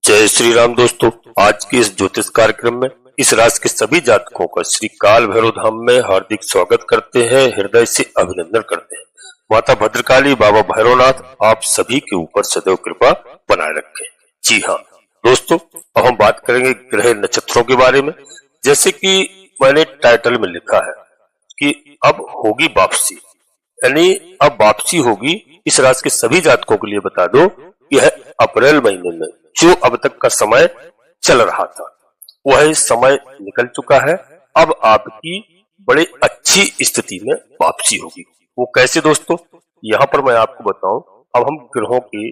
जय श्री राम दोस्तों। आज के इस ज्योतिष कार्यक्रम में इस राशि के सभी जातकों का श्री काल भैरव धाम में हार्दिक स्वागत करते हैं, हृदय से अभिनंदन करते हैं। माता भद्रकाली, बाबा भैरवनाथ आप सभी के ऊपर सदैव कृपा बनाए रखें। जी हाँ दोस्तों, अब हम बात करेंगे ग्रह नक्षत्रों के बारे में। जैसे कि मैंने टाइटल में लिखा है कि अब होगी वापसी, यानी अब वापसी होगी। इस राशि के सभी जातकों के लिए बता दो, यह अप्रैल महीने में जो अब तक का समय चल रहा था वह समय निकल चुका है। अब आपकी बड़े अच्छी स्थिति में वापसी होगी। वो कैसे दोस्तों, यहाँ पर मैं आपको बताऊं। अब हम ग्रहों के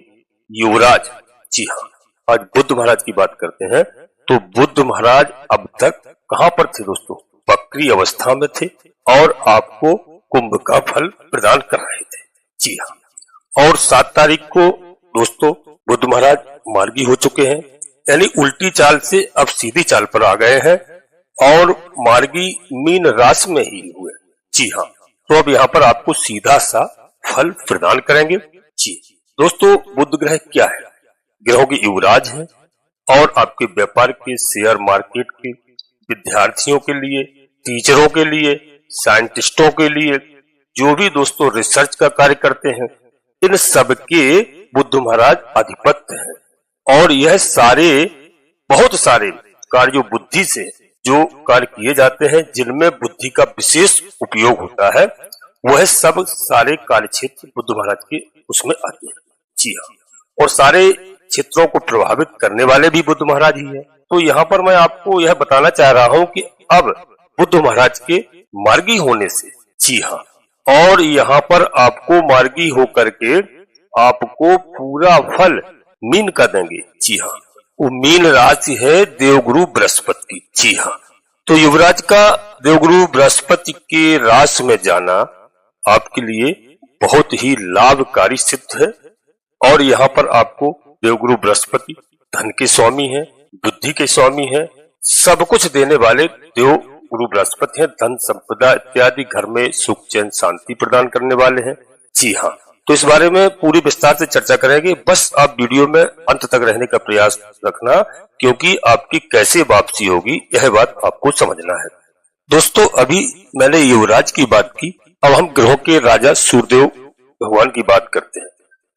युवराज, जी हाँ, आज बुध महाराज की बात करते हैं। तो बुध महाराज अब तक कहाँ पर थे दोस्तों? वक्री अवस्था में थे और आपको कुंभ का फल प्रदान कर रहे थे। जी हाँ, और 7 तारीख को दोस्तों बुध महाराज मार्गी हो चुके हैं, यानी उल्टी चाल से अब सीधी चाल पर आ गए हैं और मार्गी मीन राशि में ही हुए। जी हाँ, तो अब यहाँ पर आपको सीधा सा फल प्रदान करेंगे। जी दोस्तों, बुध ग्रह क्या है? ग्रहों के युवराज हैं और आपके व्यापार के, शेयर मार्केट के, विद्यार्थियों के लिए, टीचरों के लिए, साइंटिस्टों के लिए, जो भी दोस्तों रिसर्च का कार्य करते हैं, इन सबके बुध महाराज अधिपत्य हैं। और यह सारे, बहुत सारे कार्यों बुद्धि से जो कार्य किए जाते हैं, जिनमें बुद्धि का विशेष उपयोग होता है, वह सब सारे कार्य क्षेत्र बुध महाराज के उसमें आते हैं। जी हाँ, और सारे क्षेत्रों को प्रभावित करने वाले भी बुध महाराज ही है। तो यहाँ पर मैं आपको यह बताना चाह रहा हूँ कि अब बुध महाराज के मार्गी होने से, जी हाँ, और यहाँ पर आपको मार्गी होकर के आपको पूरा फल मीन का देंगे। जी हाँ, वो मीन राशि है देवगुरु बृहस्पति की। जी हाँ, तो युवराज का देवगुरु बृहस्पति के राशि में जाना आपके लिए बहुत ही लाभकारी सिद्ध है। और यहाँ पर आपको देवगुरु बृहस्पति धन के स्वामी है, बुद्धि के स्वामी है, सब कुछ देने वाले देवगुरु बृहस्पति है। धन संपदा इत्यादि, घर में सुख चैन शांति प्रदान करने वाले हैं। जी हाँ, तो इस बारे में पूरी विस्तार से चर्चा करेंगे। बस आप वीडियो में अंत तक रहने का प्रयास रखना, क्योंकि आपकी कैसे वापसी होगी यह बात आपको समझना है। दोस्तों, अभी मैंने युवराज की बात की, अब हम ग्रहों के राजा सूर्यदेव भगवान की बात करते हैं।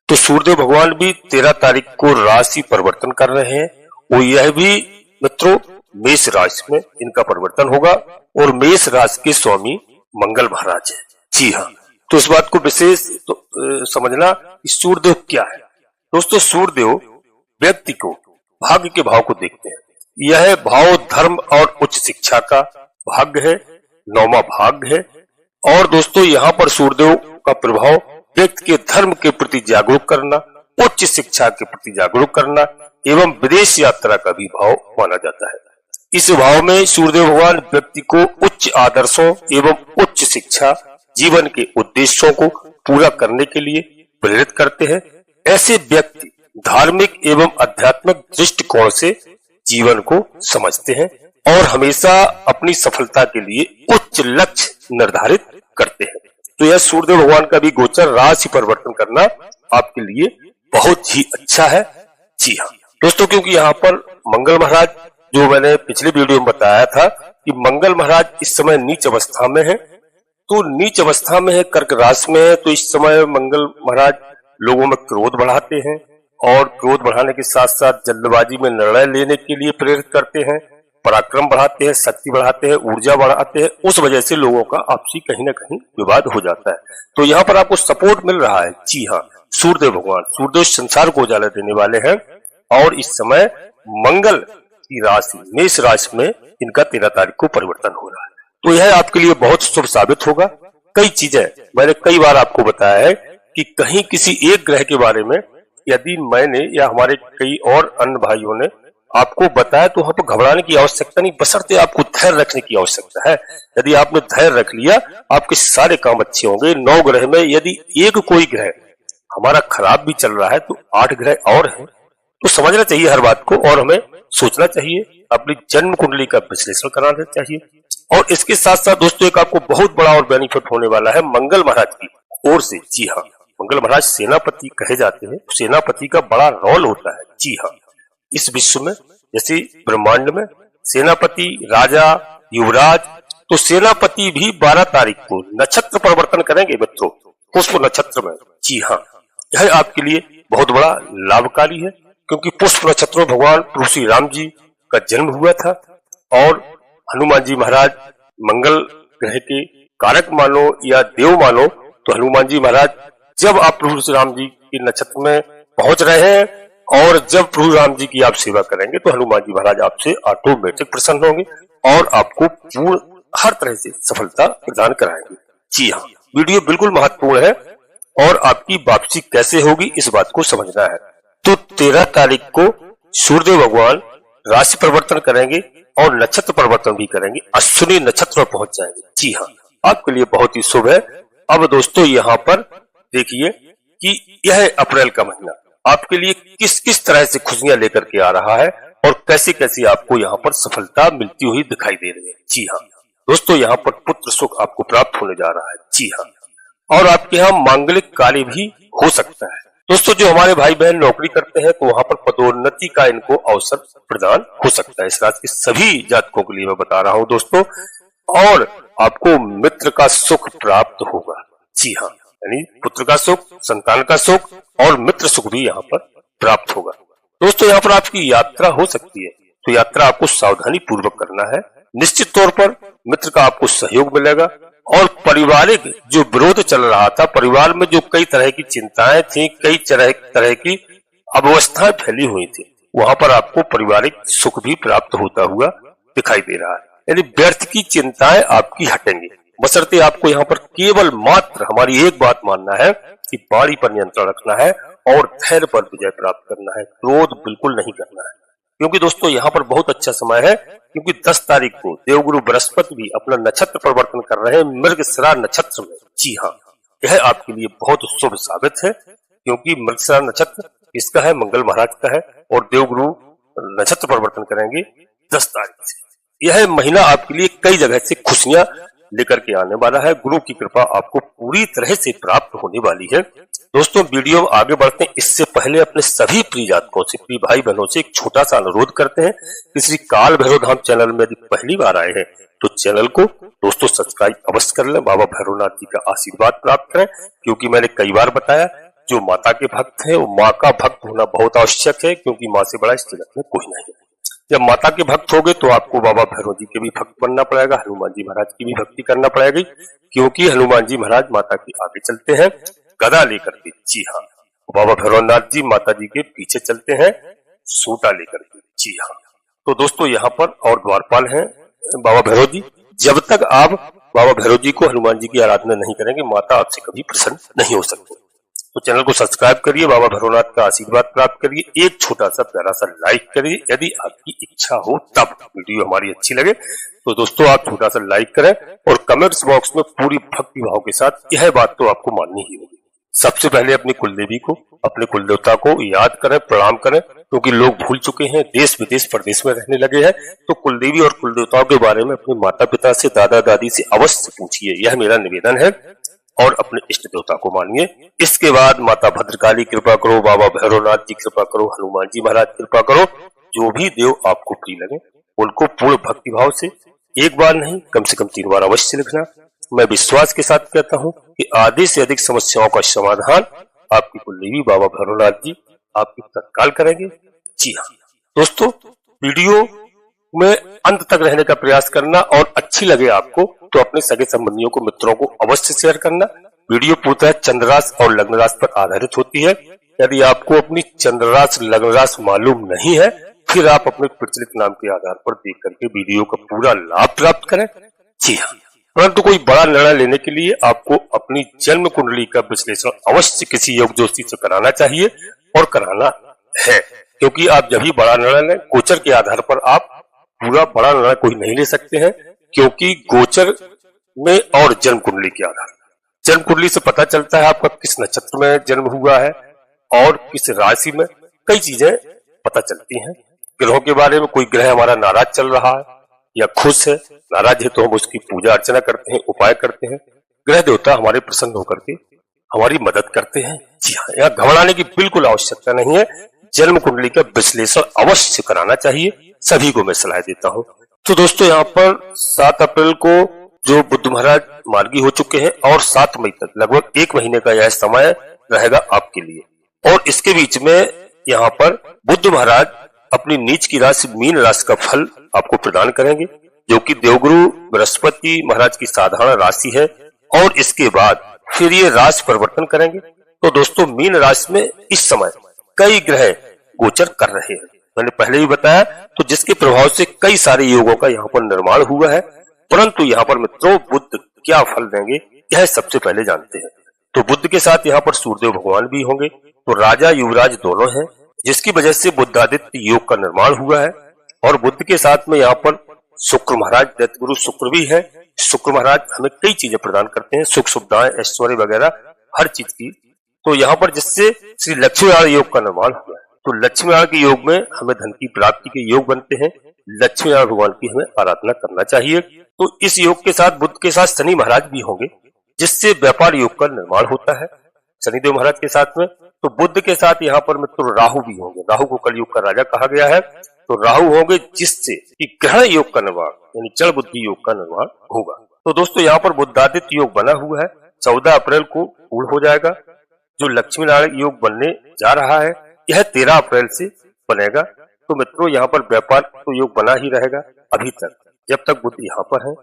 तो सूर्यदेव भगवान भी 13 तारीख को राशि परिवर्तन कर रहे हैं और यह भी मित्रों मेष राशि में इनका परिवर्तन होगा और मेष राशि के स्वामी मंगल महाराज है। जी हाँ, तो इस बात को विशेष समझना कि सूर्यदेव क्या है। दोस्तों, सूर्यदेव व्यक्ति को भाग्य के भाव को देखते हैं। यह भाव धर्म और उच्च शिक्षा का भाग्य है, 9वां भाग्य है। और दोस्तों, यहाँ पर सूर्यदेव का प्रभाव व्यक्ति के धर्म के प्रति जागरूक करना, उच्च शिक्षा के प्रति जागरूक करना एवं विदेश यात्रा का भी भाव माना जाता है। इस भाव में सूर्यदेव भगवान व्यक्ति को उच्च आदर्शों एवं उच्च शिक्षा, जीवन के उद्देश्यों को पूरा करने के लिए प्रेरित करते हैं। ऐसे व्यक्ति धार्मिक एवं आध्यात्मिक दृष्टिकोण से जीवन को समझते हैं और हमेशा अपनी सफलता के लिए उच्च लक्ष्य निर्धारित करते हैं। तो यह सूर्यदेव भगवान का भी गोचर राशि परिवर्तन करना आपके लिए बहुत ही अच्छा है। जी हाँ दोस्तों, क्योंकि यहाँ पर मंगल महाराज, जो मैंने पिछले वीडियो में बताया था कि मंगल महाराज इस समय नीच अवस्था में है। तो नीच अवस्था में है, कर्क राशि में है। तो इस समय मंगल महाराज लोगों में क्रोध बढ़ाते हैं और क्रोध बढ़ाने के साथ साथ जल्दबाजी में निर्णय लेने के लिए प्रेरित करते हैं, पराक्रम बढ़ाते हैं, शक्ति बढ़ाते हैं, ऊर्जा बढ़ाते हैं। उस वजह से लोगों का आपसी कहीं ना कहीं विवाद हो जाता है। तो यहाँ पर आपको सपोर्ट मिल रहा है। जी हाँ, सूर्यदेव भगवान, सूर्यदेव संसार को उजाला देने वाले हैं और इस समय मंगल की राशि मेष राशि में इनका 13 तारीख को परिवर्तन हो रहा है। तो यह आपके लिए बहुत शुभ साबित होगा। कई चीजें मैंने कई बार आपको बताया है कि कहीं किसी एक ग्रह के बारे में यदि मैंने या हमारे कई और अन्य भाइयों ने आपको बताया तो वहां पर घबराने की आवश्यकता नहीं, बशर्ते आपको धैर्य रखने की आवश्यकता है। यदि आपने धैर्य रख लिया, आपके सारे काम अच्छे होंगे। 9 ग्रह में यदि एक कोई ग्रह हमारा खराब भी चल रहा है तो 8 ग्रह और हैं। तो समझना चाहिए हर बात को और हमें सोचना चाहिए, अपनी जन्म कुंडली का विश्लेषण कराना चाहिए। और इसके साथ साथ दोस्तों, एक आपको बहुत बड़ा और बेनिफिट होने वाला है मंगल महाराज की ओर से। जी हाँ, मंगल महाराज सेनापति कहे जाते हैं। सेनापति का बड़ा रोल होता है। जी हाँ, इस विश्व में, जैसे ब्रह्मांड में सेनापति, राजा, युवराज, तो सेनापति भी 12 तारीख को नक्षत्र परिवर्तन करेंगे मित्रों, पुष्प नक्षत्र में। जी हाँ, यह आपके लिए बहुत बड़ा लाभकारी है, क्योंकि पुष्प नक्षत्र में भगवान प्रभु श्री राम जी का जन्म हुआ था और हनुमान जी महाराज मंगल ग्रह के कारक मानो या देव मानो, तो हनुमान जी महाराज जब आप प्रभु श्री राम जी के नक्षत्र में पहुंच रहे हैं और जब प्रभु राम जी की आप सेवा करेंगे तो हनुमान जी महाराज आपसे ऑटोमेटिक प्रसन्न होंगे और आपको पूर्ण हर तरह से सफलता प्रदान कराएंगे। जी हाँ, वीडियो बिल्कुल महत्वपूर्ण है और आपकी वापसी कैसे होगी इस बात को समझना है। तो 13 तारीख को सूर्यदेव भगवान राशि परिवर्तन करेंगे और नक्षत्र परिवर्तन भी करेंगे, अश्विनी नक्षत्र में पहुंच जाएंगे। जी हाँ, आपके लिए बहुत ही शुभ है। अब दोस्तों यहाँ पर देखिए कि यह अप्रैल का महीना आपके लिए किस किस तरह से खुशियां लेकर के आ रहा है और कैसे कैसे आपको यहाँ पर सफलता मिलती हुई दिखाई दे रही है। जी हाँ दोस्तों, यहाँ पर पुत्र सुख आपको प्राप्त होने जा रहा है। जी हाँ, और आपके यहाँ मांगलिक कार्य भी हो सकता है। दोस्तों, जो हमारे भाई बहन नौकरी करते हैं तो वहाँ पर पदोन्नति का इनको अवसर प्रदान हो सकता है। इस राशि के सभी जातकों के लिए मैं बता रहा हूँ दोस्तों, और आपको मित्र का सुख प्राप्त होगा। जी हाँ, यानी पुत्र का सुख, संतान का सुख और मित्र सुख भी यहाँ पर प्राप्त होगा। दोस्तों, यहाँ पर आपकी यात्रा हो सकती है, तो यात्रा आपको सावधानी पूर्वक करना है। निश्चित तौर पर मित्र का आपको सहयोग मिलेगा और पारिवारिक जो विरोध चल रहा था, परिवार में जो कई तरह की चिंताएं थी, कई तरह की अव्यवस्थाएं फैली हुई थी, वहां पर आपको पारिवारिक सुख भी प्राप्त होता हुआ दिखाई दे रहा है। यानी व्यर्थ की चिंताएं आपकी हटेंगी, बशर्ते आपको यहाँ पर केवल मात्र हमारी एक बात मानना है कि वाणी पर नियंत्रण रखना है और धैर्य पर विजय प्राप्त करना है, क्रोध बिल्कुल नहीं करना है। क्योंकि दोस्तों यहाँ पर बहुत अच्छा समय है, क्योंकि 10 तारीख को देवगुरु बृहस्पति भी अपना नक्षत्र परिवर्तन कर रहे हैं मृगशिरा नक्षत्र में। जी हाँ, यह आपके लिए बहुत शुभ साबित है, क्योंकि मृगशिरा नक्षत्र इसका है, मंगल महाराज का है, और देवगुरु नक्षत्र परिवर्तन करेंगे 10 तारीख से। यह महीना आपके लिए कई जगह से खुशियां लेकर के आने वाला है। गुरु की कृपा आपको पूरी तरह से प्राप्त होने वाली है। दोस्तों, वीडियो आगे बढ़ते हैं, इससे पहले अपने सभी प्रिय जातकों से, प्रिय भाई बहनों से एक छोटा सा अनुरोध करते हैं कि श्री काल भैरव धाम चैनल में यदि पहली बार आए हैं तो चैनल को दोस्तों सब्सक्राइब अवश्य कर लें, बाबा भैरवनाथ जी का आशीर्वाद प्राप्त करें। क्योंकि मैंने कई बार बताया, जो माता के भक्त है वो माँ का भक्त होना बहुत आवश्यक है, क्योंकि माँ से बड़ा इस जगत में कोई नहीं है। जब माता के भक्त होगे तो आपको बाबा भैरव जी के भी भक्त बनना पड़ेगा, हनुमान जी महाराज की भी भक्ति करना पड़ेगी, क्योंकि हनुमान जी महाराज माता के आगे चलते हैं गदा लेकर के। जी हाँ, बाबा भैरवनाथ जी माता जी के पीछे चलते हैं सूटा लेकर के। जी हाँ, तो दोस्तों यहाँ पर और द्वारपाल हैं बाबा भैरव जी। जब तक आप बाबा भैरव जी को, हनुमान जी की आराधना नहीं करेंगे, माता आपसे कभी प्रसन्न नहीं हो सकती। तो चैनल को सब्सक्राइब करिए, बाबा भैरवनाथ का आशीर्वाद प्राप्त करिए, एक छोटा सा प्यारा सा लाइक करिए यदि आपकी इच्छा हो तब। वीडियो हमारी अच्छी लगे तो दोस्तों आप छोटा सा लाइक करें और कमेंट्स बॉक्स में पूरी भक्ति भाव के साथ यह बात तो आपको माननी ही होगी, सबसे पहले अपनी कुलदेवी को, अपने कुलदेवता को याद करें, प्रणाम करें, क्योंकि लोग भूल चुके हैं, देश विदेश परदेश में रहने लगे हैं। तो कुलदेवी और कुलदेवताओं के बारे में अपने माता पिता से, दादा दादी से अवश्य पूछिए, यह मेरा निवेदन है, और अपने इष्ट देवता को मानिए। इसके बाद माता भद्रकाली कृपा करो, बाबा भैरवनाथ जी कृपा करो, हनुमान जी महाराज कृपा करो, जो भी देव आपको प्रिय लगे उनको पूर्ण भक्ति भाव से एक बार नहीं कम से कम 3 बार अवश्य लिखना। मैं विश्वास के साथ कहता हूँ कि आधे से अधिक समस्याओं का समाधान आपकी कुलदेवी बाबा भैरवनाथ जी आपकी तत्काल करेंगे। जी हाँ दोस्तों, वीडियो में अंत तक रहने का प्रयास करना, और अच्छी लगे आपको तो अपने सगे संबंधियों को, मित्रों को अवश्य शेयर करना। वीडियो पूर्णतः चंद्रराशि और लग्न राशि पर आधारित होती है। यदि आपको अपनी चंद्रराशि लग्न राशि मालूम नहीं है, फिर आप अपने प्रचलित नाम के आधार पर देख करके वीडियो का पूरा लाभ प्राप्त करें। जी हाँ, परंतु कोई बड़ा निर्णय लेने के लिए आपको अपनी जन्म कुंडली का विश्लेषण अवश्य किसी योग ज्योतिषी से कराना चाहिए और कराना है, क्योंकि आप जब भी बड़ा निर्णय लें, गोचर के आधार पर आप पूरा बड़ा निर्णय कोई नहीं ले सकते हैं, क्योंकि गोचर में और जन्म कुंडली के आधार, जन्म कुंडली से पता चलता है आपका किस नक्षत्र में जन्म हुआ है और किस राशि में, कई चीजें पता चलती हैं। ग्रहों के बारे में, कोई ग्रह हमारा नाराज चल रहा है या खुश है, नाराज है तो हम उसकी पूजा अर्चना करते हैं, उपाय करते हैं, ग्रह देवता हमारे प्रसन्न होकर के हमारी मदद करते हैं। जी हाँ, यहाँ घबराने की बिल्कुल आवश्यकता नहीं है। जन्म कुंडली का विश्लेषण अवश्य कराना चाहिए, सभी को मैं सलाह देता हूँ। तो दोस्तों यहाँ पर 7 अप्रैल को जो बुध महाराज मार्गी हो चुके हैं और 7 मई तक लगभग 1 महीने का यह समय रहेगा आपके लिए। और इसके बीच में यहाँ पर बुध महाराज अपनी नीच की राशि मीन राशि का फल आपको प्रदान करेंगे, जो कि देवगुरु बृहस्पति महाराज की साधारण राशि है। और इसके बाद फिर ये राशि परिवर्तन करेंगे। तो दोस्तों मीन राशि में इस समय कई ग्रह गोचर कर रहे हैं, मैंने पहले भी बताया, तो जिसके प्रभाव से कई सारे योगों का यहाँ पर निर्माण हुआ है। परंतु यहाँ पर मित्रों बुध क्या फल देंगे यह सबसे पहले जानते हैं। तो बुध के साथ यहाँ पर सूर्यदेव भगवान भी होंगे, तो राजा युवराज दोनों हैं, जिसकी वजह से बुद्धादित्य योग का निर्माण हुआ है। और बुध के साथ में यहाँ पर शुक्र महाराज दैत्यगुरु शुक्र भी है। शुक्र महाराज हमें कई चीजें प्रदान करते हैं, सुख सुविधाएं ऐश्वर्य वगैरह हर चीज की। तो यहाँ पर जिससे श्री लक्ष्मी नारायण योग का निर्माण हुआ है। तो लक्ष्मी नारायण के योग में हमें धन की प्राप्ति के योग बनते हैं, लक्ष्मी नारायण भगवान की हमें आराधना करना चाहिए। तो इस योग के साथ बुध के साथ शनि महाराज भी होंगे, जिससे व्यापार योग का निर्माण होता है शनिदेव महाराज के साथ में। तो बुध के साथ यहाँ पर मित्र राहु भी होंगे, राहु को कलयुग का राजा कहा गया है। तो राहु होंगे जिससे कि ग्रहण योग का निर्माण यानी जड़ बुद्धि योग का निर्माण होगा। तो दोस्तों यहाँ पर बुद्धादित्य योग बना हुआ है, 14 अप्रैल को पूर्ण हो जाएगा। जो लक्ष्मी नारायण योग बनने जा रहा है यह 13 अप्रैल से बनेगा। तो मित्रों यहाँ पर व्यापार तो योग बना ही रहेगा अभी तक, जब तक बुध यहाँ पर है।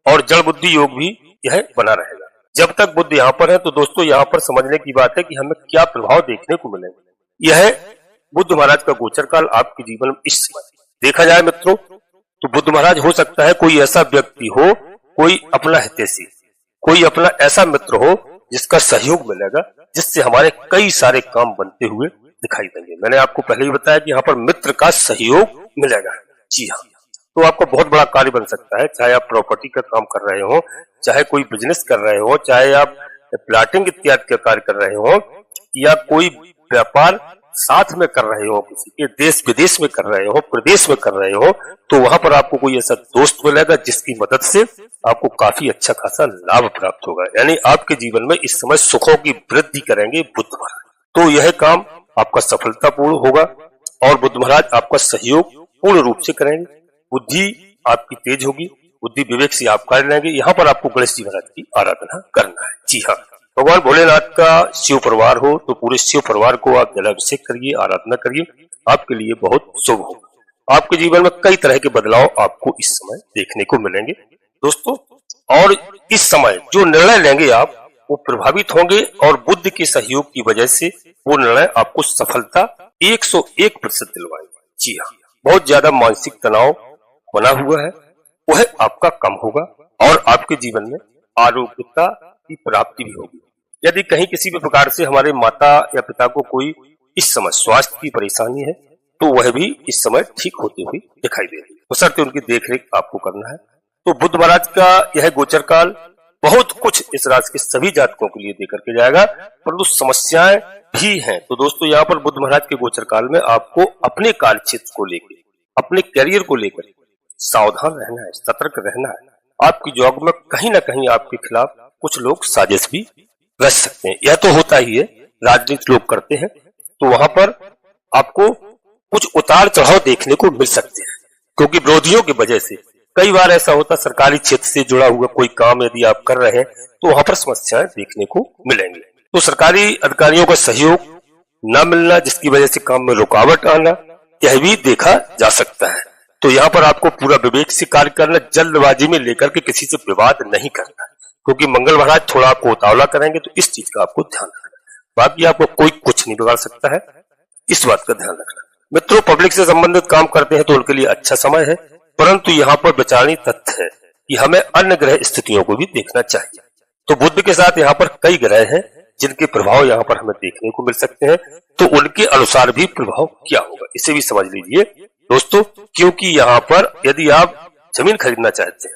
और जड़ बुद्धि योग भी यह बना रहेगा जब तक बुध यहाँ पर है। तो दोस्तों यहाँ पर समझने की बात है कि हमें क्या प्रभाव देखने को मिलेंगे। यह बुध महाराज का गोचर काल आपके जीवन में इस समय देखा जाए मित्रों, तो बुध महाराज हो सकता है कोई ऐसा व्यक्ति हो, कोई अपना हितैषी, कोई अपना ऐसा मित्र हो जिसका सहयोग मिलेगा, जिससे हमारे कई सारे काम बनते हुए दिखाई देंगे। मैंने आपको पहले ही बताया कि यहाँ पर मित्र का सहयोग मिलेगा। जी हाँ, तो आपका बहुत बड़ा कार्य बन सकता है, चाहे आप प्रॉपर्टी का काम कर रहे हो, चाहे कोई बिजनेस कर रहे हो, चाहे आप प्लाटिंग इत्यादि का कार्य कर रहे हो, या कोई व्यापार साथ में कर रहे हो, किसी के देश विदेश में कर रहे हो, प्रदेश में कर रहे हो, तो वहां पर आपको कोई ऐसा दोस्त मिलेगा जिसकी मदद से आपको काफी अच्छा खासा लाभ प्राप्त होगा। यानी आपके जीवन में इस समय सुखों की वृद्धि करेंगे बुध महाराज। तो यह काम आपका सफलतापूर्ण होगा और बुध महाराज आपका सहयोग पूर्ण रूप से करेंगे। बुद्धि आपकी तेज होगी, बुद्धि विवेक से आप कार्य लेंगे। यहाँ पर आपको गणेश जी महाराज की आराधना करना है। जी हाँ, भगवान भोलेनाथ का शिव परिवार हो तो पूरे शिव परिवार को आप जलाभिषेक करिए, आराधना करिए, आपके लिए बहुत शुभ होगा। आपके जीवन में कई तरह के बदलाव आपको इस समय देखने को मिलेंगे दोस्तों। और इस समय जो निर्णय लेंगे आप वो प्रभावित होंगे और बुद्ध के सहयोग की वजह से वो निर्णय आपको सफलता 101% दिलवाएगा। जी हाँ, बहुत ज्यादा मानसिक तनाव बना हुआ है वह आपका कम होगा और आपके जीवन में आरोग्यता की प्राप्ति भी होगी। यदि कहीं किसी भी प्रकार से हमारे माता या पिता को कोई इस समय स्वास्थ्य की परेशानी है तो वह भी इस समय ठीक होती हुई दिखाई दे रही है, बशर्ते उनकी देखरेख आपको करना है। तो बुध महाराज का यह गोचर काल बहुत कुछ इस राशि के सभी जातकों के लिए देकर के जाएगा, परंतु समस्याएं भी हैं। तो दोस्तों यहाँ पर बुध महाराज के गोचर काल में आपको अपने कार्य क्षेत्र को लेकर, अपने करियर को लेकर सावधान रहना है, सतर्क रहना है। आपकी जॉब में कहीं ना कहीं आपके खिलाफ कुछ लोग साजिश भी रच सकते हैं, यह तो होता ही है, राजनीति लोग करते हैं, तो वहां पर आपको कुछ उतार चढ़ाव देखने को मिल सकते हैं, क्योंकि विरोधियों की वजह से कई बार ऐसा होता है सरकारी क्षेत्र से जुड़ा हुआ कोई काम यदि आप कर रहे हैं तो वहां पर समस्याएं देखने को मिलेंगी। तो सरकारी अधिकारियों का सहयोग न मिलना, जिसकी वजह से काम में रुकावट आना, यह भी देखा जा सकता है। तो यहाँ पर आपको पूरा विवेक से कार्य करना, जल्दबाजी में लेकर के किसी से विवाद नहीं करना, क्योंकि मंगल महाराज थोड़ा आपको उतावला करेंगे, तो इस चीज का आपको ध्यान रखना। बाकी आपको कोई कुछ नहीं बिगाड़ सकता है, इस बात का ध्यान रखना। मित्रों, पब्लिक से संबंधित काम करते हैं तो उनके लिए अच्छा समय है, परंतु यहाँ पर विचारणीय तथ्य है कि हमें अन्य ग्रह स्थितियों को भी देखना चाहिए। तो बुध के साथ यहाँ पर कई ग्रह हैं जिनके प्रभाव यहाँ पर हमें देखने को मिल सकते हैं, तो उनके अनुसार भी प्रभाव क्या होगा इसे भी समझ लीजिए दोस्तों। क्योंकि यहाँ पर यदि आप जमीन खरीदना चाहते हैं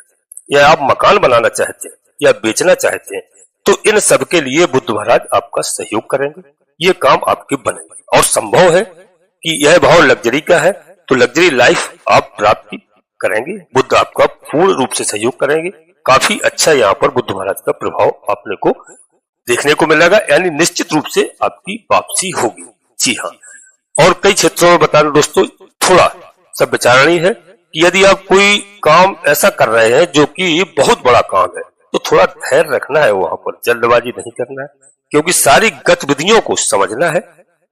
या आप मकान बनाना चाहते हैं या बेचना चाहते हैं तो इन सब के लिए बुध महाराज आपका सहयोग करेंगे, ये काम आपके बनेंगे। और संभव है कि यह भाव लग्जरी का है तो लग्जरी लाइफ आप प्राप्ति करेंगे, बुध आपका पूर्ण रूप से सहयोग करेंगे। काफी अच्छा यहाँ पर बुध महाराज का प्रभाव आपने को देखने को मिलेगा, यानी निश्चित रूप से आपकी वापसी होगी। जी हाँ, और कई क्षेत्रों में बता दूं दोस्तों, थोड़ा सब विचारणीय है कि यदि आप कोई काम ऐसा कर रहे हैं जो कि बहुत बड़ा काम है, तो थोड़ा धैर्य रखना है, वहां पर जल्दबाजी नहीं करना है, क्योंकि सारी गतिविधियों को समझना है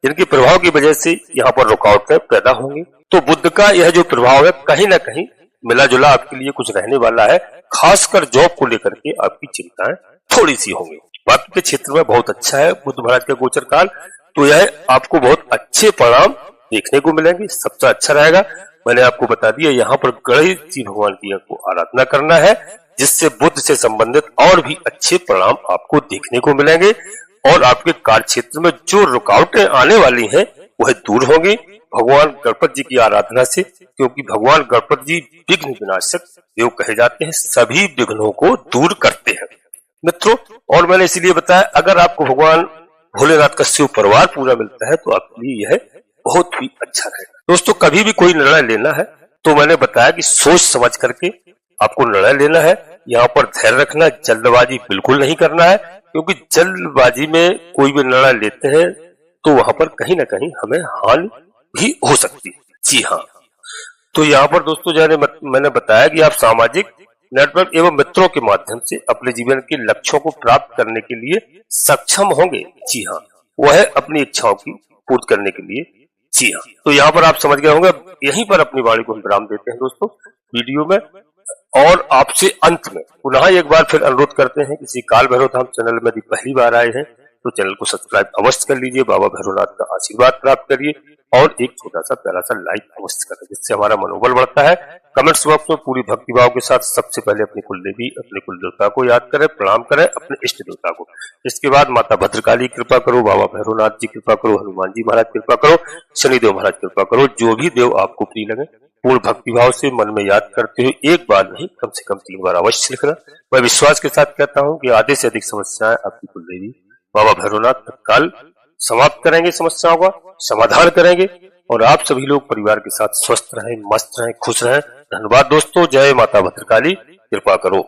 जिनके प्रभाव की वजह से यहाँ पर रुकावटें पैदा होंगी। तो बुध का यह जो प्रभाव है कहीं ना कहीं मिला जुला आपके लिए कुछ रहने वाला है, खासकर जॉब को लेकर के आपकी चिंताएं थोड़ी सी होंगी। बाकी के क्षेत्र में बहुत अच्छा है बुध महाराज का गोचर काल, तो यह आपको बहुत अच्छे परिणाम देखने को मिलेंगे, सबसे अच्छा रहेगा। मैंने आपको बता दिया यहाँ पर गणेश जी भगवान की आपको आराधना करना है, जिससे बुध से संबंधित और भी अच्छे परिणाम आपको देखने को मिलेंगे और आपके कार्य क्षेत्र में जो रुकावटें आने वाली हैं वह दूर होंगी भगवान गणपति जी की आराधना से, क्योंकि भगवान गणपति जी विघ्न विनाशक देव कहे जाते हैं, सभी विघ्नों को दूर करते हैं मित्रों। और मैंने इसीलिए बताया अगर आपको भगवान भोलेनाथ का शिव परिवार पूरा मिलता है तो आपके लिए यह बहुत ही अच्छा रहेगा। दोस्तों कभी भी कोई निर्णय लेना है तो मैंने बताया कि सोच समझ करके आपको निर्णय लेना है, यहाँ पर धैर्य रखना, जल्दबाजी बिल्कुल नहीं करना है, क्योंकि जल्दबाजी में कोई भी निर्णय लेते हैं तो वहां पर कहीं ना कहीं हमें हानि भी हो सकती है। जी हाँ, तो यहाँ पर दोस्तों जैसे मैंने बताया कि आप सामाजिक नेटवर्क एवं मित्रों के माध्यम से अपने जीवन के लक्ष्यों को प्राप्त करने के लिए सक्षम होंगे। जी हाँ, वह अपनी इच्छाओं की पूर्ति करने के लिए। जी हाँ, तो यहाँ पर आप समझ गए होंगे। यहीं पर अपनी वाणी को हम विराम देते हैं दोस्तों वीडियो में, और आपसे अंत में पुनः एक बार फिर अनुरोध करते हैं किसी काल भैरव धाम चैनल में यदि पहली बार आए हैं तो चैनल को सब्सक्राइब अवश्य कर लीजिए, बाबा भैरवनाथ का आशीर्वाद प्राप्त करिए और एक छोटा सा प्यारा सा लाइक अवश्य करें, जिससे हमारा मनोबल बढ़ता है। कमेंट्स बॉक्स में पूरी भक्ति भाव के साथ सबसे पहले अपनी कुलदेवी, अपने कुल देवता को याद करें, प्रणाम करें, अपने इष्ट देवता को। इसके बाद माता भद्रकाली कृपा करो, बाबा भैरवनाथ जी कृपा करो, हनुमान जी महाराज कृपा करो, शनिदेव महाराज कृपा करो, जो भी देव आपको प्रिय लगे पूर्ण भक्ति भाव से मन में याद करते हुए एक बार नहीं कम से कम 3 बार अवश्य लिखना। मैं विश्वास के साथ कहता हूँ कि आधे से अधिक समस्याएं आपकी कुलदेवी बाबा भैरवनाथ तत्काल समाप्त करेंगे, समस्याओं का समाधान करेंगे और आप सभी लोग परिवार के साथ स्वस्थ रहें, मस्त रहें, खुश रहें। धन्यवाद दोस्तों। जय माता भद्रकाली, कृपा करो।